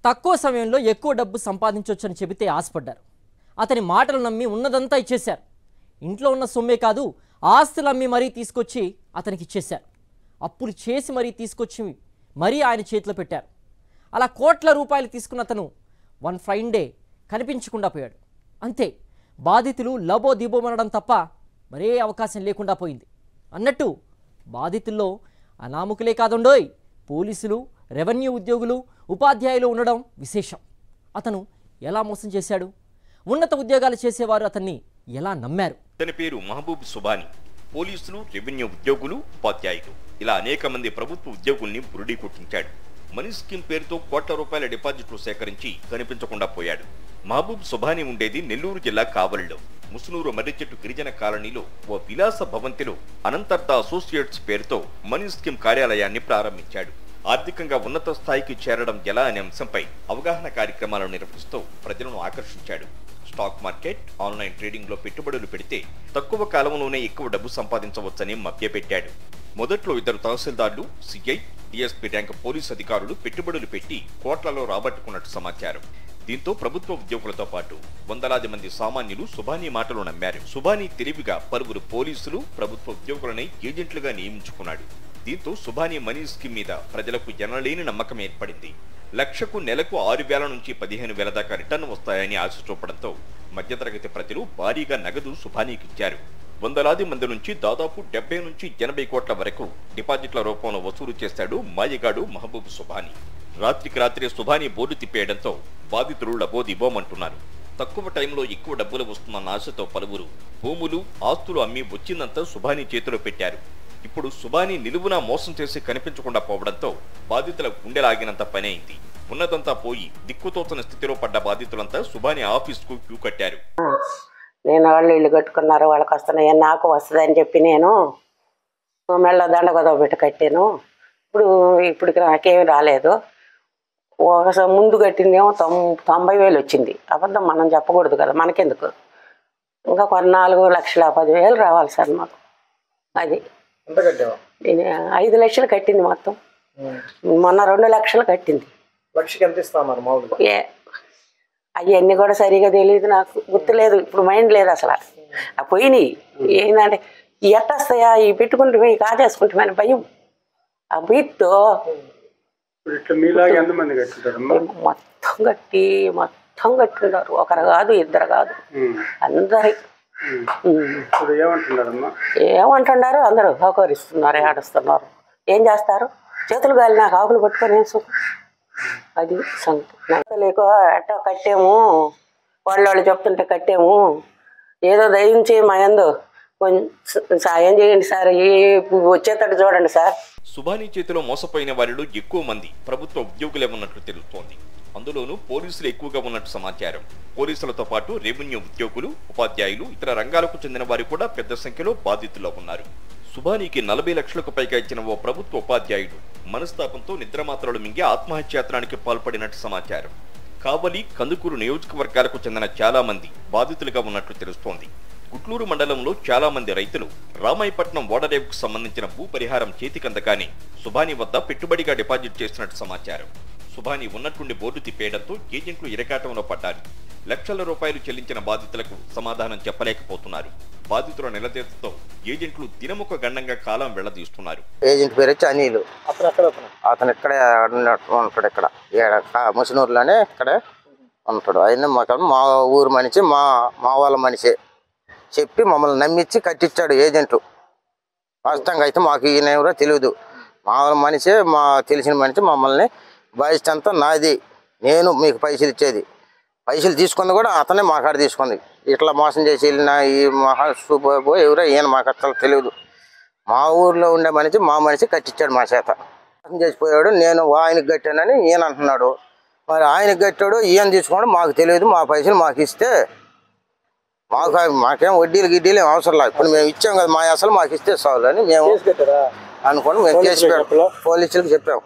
తక్కువ సమయంలో ఎక్కువ డబ్బు సంపాదించొచ్చని చెబితే ఆశపడ్డారు. అతని మాటలు నమ్మి ఉన్నదంతా ఇచ్చేశారు. ఇంట్లో ఉన్న సొమ్మే కాదు, ఆస్తులు అమ్మి మరీ తీసుకొచ్చి అతనికి ఇచ్చేశారు. అప్పులు చేసి మరీ తీసుకొచ్చి మరీ ఆయన చేతిలో పెట్టారు. అలా కోట్ల రూపాయలు తీసుకున్న అతను వన్ ఫైన్ డే కనిపించకుండా పోయాడు. అంతే, బాధితులు లబో దిబోమనడం తప్ప మరే అవకాశం లేకుండా పోయింది. అన్నట్టు బాధితుల్లో అనామకులే కాదుండోయ్, పోలీసులు, రెవెన్యూ ఉద్యోగులు, ఉపాధ్యాయులు ఉండడం విశేషం. అతను ఎలా మోసం చేశాడు? ఉన్నత ఉద్యోగాలు చేసేవారు అతన్ని ఎలా నమ్మారు? అతని పేరు మహబూబ్ సుబానీ. పోలీసులు, రెవెన్యూ ఉద్యోగులు, ఉపాధ్యాయులు ఇలా అనేక మంది ప్రభుత్వ ఉద్యోగుల్ని బురుడీ కొట్టించాడు. మనీ స్కీమ్ పేరుతో కోట్ల రూపాయల డిపాజిట్లు సేకరించి కనిపించకుండా పోయాడు. మహబూబ్ సుబానీ ఉండేది నెల్లూరు జిల్లా కావలిలో ముసునూరు మర్రిచెట్టు గిరిజన కాలనీలో ఓ విలాస భవంతిలో అనంతర్ద అసోసియేట్స్ పేరుతో మనీ స్కీమ్ కార్యాలయాన్ని ప్రారంభించాడు. ఆర్థికంగా ఉన్నత స్థాయికి చేరడం ఎలా అనే అంశంపై అవగాహన కార్యక్రమాలను నిర్వహిస్తూ ప్రజలను ఆకర్షించాడు. స్టాక్ మార్కెట్, ఆన్లైన్ ట్రేడింగ్ లో పెట్టుబడులు పెడితే తక్కువ కాలంలోనే ఎక్కువ డబ్బు సంపాదించవచ్చని మభ్యపెట్టాడు. మొదట్లో ఇద్దరు తహసీల్దార్లు, సిఐ, డిఎస్పీ ర్యాంక్ పోలీసు అధికారులు పెట్టుబడులు పెట్టి కోట్లలో రాబట్టుకున్నట్టు సమాచారం. దీంతో ప్రభుత్వ ఉద్యోగులతో పాటు వందలాది మంది సామాన్యులు సుబానీ మాటలు నమ్మారు. సుబానీ తెలివిగా పలువురు పోలీసులు, ప్రభుత్వ ఉద్యోగులని ఏజెంట్లుగా నియమించుకున్నాడు. దీంతో సుబానీ మనీ స్కీమ్ మీద ప్రజలకు ఎనలేని నమ్మకం ఏర్పడింది. లక్షకు నెలకు 6,000 నుంచి 15,000 దాకా రిటర్న్ వస్తాయని ఆశ చూపడంతో మధ్యతరగతి ప్రజలు భారీగా నగదు సుబానీకి ఇచ్చారు. వందలాది మంది నుంచి దాదాపు 70 నుంచి 80 కోట్ల వరకు డిపాజిట్ల రూపంలో వసూలు చేశాడు మాయగాడు మహబూబ్ సుబానీ. రాత్రికి రాత్రే సుబానీ బోర్డు తిప్పేయడంతో బాధితులు లబోదిబోమంటున్నారు. తక్కువ టైంలో ఎక్కువ డబ్బులు వస్తున్న ఆశతో పలువురు భూములు, ఆస్తులు అమ్మి వచ్చిందంతా సుబానీ చేతిలో పెట్టారు. ఇప్పుడు సుబానీ నిలువునా మోసం చేసి కనిపించకుండా పోవడంతో బాధితుల గుండెలాగినంత పని అయింది. ఉన్నదంతా పోయి దిక్కుతోచని స్థితిలో పడ్డ బాధితులంతా సుబానీ ఆఫీస్కు క్యూ కట్టారు. నేను వాళ్ళు ఇల్లు కట్టుకున్నారు, వాళ్ళకి వస్తున్నాయి, నాకు వస్తుందని చెప్పి నేను మెల్ల దండ గొదవ పెట్టి కట్టాను. ఇప్పుడు నాకేమి రాలేదు. ఒకసారి ముందు కట్టిందేమో 90,000 వచ్చింది. అబద్ధం మనం చెప్పకూడదు కదా, మనకెందుకు. ఇంకా 4,10,10,000 రావాలి సార్ మాకు. అది నేను 5 లక్షలు కట్టింది మొత్తం. మొన్న 2 లక్షలు కట్టింది. అవన్నీ కూడా సరిగా తెలియదు, నాకు గుర్తులేదు, ఇప్పుడు మైండ్ లేదు అసలు. ఆ పోయినాయి ఏంటంటే ఎట్టొస్తాయా ఈ పెట్టుకుంటే పోయి కాజేసుకుంటామని భయం. ఆ భీతో మొత్తం కట్టినారు. ఒకరు కాదు, ఇద్దరు కాదు, అందరి. ఏమంటున్నారు, అందరూ సహకరిస్తున్నారు, ఏడుస్తున్నారు. ఏం చేస్తారు, చేతులు గాలి నాకు ఆకులు పట్టుకొని వేసు. అది సంగతి. లేక ఎట్టో కట్టాము, వాళ్ళు చెప్తుంటే కట్టాము. ఏదో దయించి మా యందు కొంచెం సాయం చేయండి సార్, వచ్చేటట్టు చూడండి సార్. సుబానీ చేతిలో మోసపోయిన వారిలో ఎక్కువ మంది ప్రభుత్వ ఉద్యోగులే ఉన్నట్లు తెలుస్తోంది. అందులోనూ పోలీసులు ఎక్కువగా ఉన్నట్టు సమాచారం. పోలీసులతో పాటు రెవెన్యూ ఉద్యోగులు, ఉపాధ్యాయులు, ఇతర రంగాలకు చెందిన వారు కూడా పెద్ద సంఖ్యలో బాధితుల్లో ఉన్నారు. సుబానీకి 40 లక్షలకు పైగా ఇచ్చిన ఓ ప్రభుత్వ ఉపాధ్యాయుడు మనస్తాపంతో నిద్రమాత్రలు మింగి ఆత్మహత్యాయత్నానికి పాల్పడినట్టు సమాచారం. కావలి, కందుకూరు నియోజకవర్గాలకు చెందిన చాలా మంది బాధితులుగా ఉన్నట్లు తెలుస్తోంది. గుట్లూరు మండలంలో చాలా మంది రైతులు రామాయపట్నం ఓడరేవుకు సంబంధించిన భూ పరిహారం చేతికందగానే సుబానీ వద్ద పెట్టుబడిగా డిపాజిట్ చేసినట్టు సమాచారం. సుబానీ ఉన్నట్టుండి బోర్డు తిప్పేయడంతో ఏజెంట్లు ఇరకాటంలో పడ్డారు. లక్షల రూపాయలు చెల్లించిన బాధితులకు సమాధానం చెప్పలేకపోతున్నారు. బాధితుల నిలదీతతో ఏజెంట్లు దినముఖ గండంగా కాలం వెళ్లదీస్తున్నారు. ఏజెంట్ పేరు వచ్చి అనిలు. అతను ఇక్కడే ఉంటాడు, ఇక్కడ ముసునూరులోనే ఇక్కడే ఉంటాడు. ఆయన మా ఊరు మనిషి, మా వాళ్ళ మనిషి చెప్పి మమ్మల్ని నమ్మించి కట్టించాడు ఏజెంట్. వాస్తవంగా అయితే మాకు ఈయన ఎవరో తెలియదు. మా వాళ్ళ మనిషి, మా తెలిసిన మనిషి మమ్మల్ని బాధ్యత అంతా నాది, నేను మీకు పైసలు ఇచ్చేది. పైసలు తీసుకుంది కూడా అతనే మా కాడ తీసుకుంది. ఇట్లా మోసం చేసి వెళ్ళిన ఈ మహాసుబాబు ఎవరో ఈయన మాకు అసలు తెలియదు. మా ఊర్లో ఉండే మనిషి మా మనిషి కట్టించాడు మా చేత. మోసం చేసిపోయాడు. నేను ఆయనకు కట్టానని ఈయన అంటున్నాడు. మరి ఆయనకు కట్టాడు, ఈయన తీసుకోండి మాకు తెలియదు. మా పైసలు మాకు ఇస్తే మాకేం వడ్డీలు గిడ్డీలు ఏం అవసరం లేదు. ఇప్పుడు మేము ఇచ్చాం కదా, మా అసలు మాకు ఇస్తే చాలని మేము అనుకోండి. మేము కేసు పెట్టాం, పోలీసులకు చెప్పాము.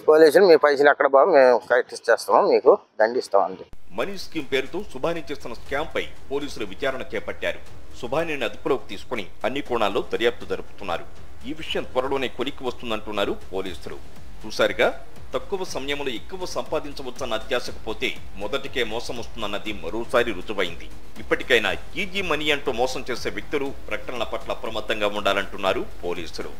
పోలీసులు మీ పైసలు ఎక్కడ బాబు, మేము కట్టిస్తాము, మీకు దండిస్తాం అంతే. మనీ స్కీమ్ పేరుతో సుబానీ చేస్తున్న స్కామ్ పై పోలీసులు విచారణ చేపట్టారు. సుబానీని అదుపులోకి తీసుకుని అన్ని కోణాల్లో దర్యాప్తు జరుపుతున్నారు. ఈ విషయం త్వరలోనే కొలిక్కి వస్తుందంటున్నారు పోలీసులు. చూసారుగా, తక్కువ సమయంలో ఎక్కువ సంపాదించవచ్చన్న అత్యాశకు పోతే మొదటికే మోసం వస్తుందన్నది మరోసారి రుజువైంది. ఇప్పటికైనా ఈజీ మనీ అంటూ మోసం చేసే వ్యక్తులు ప్రకటనల పట్ల అప్రమత్తంగా ఉండాలంటున్నారు పోలీసులు.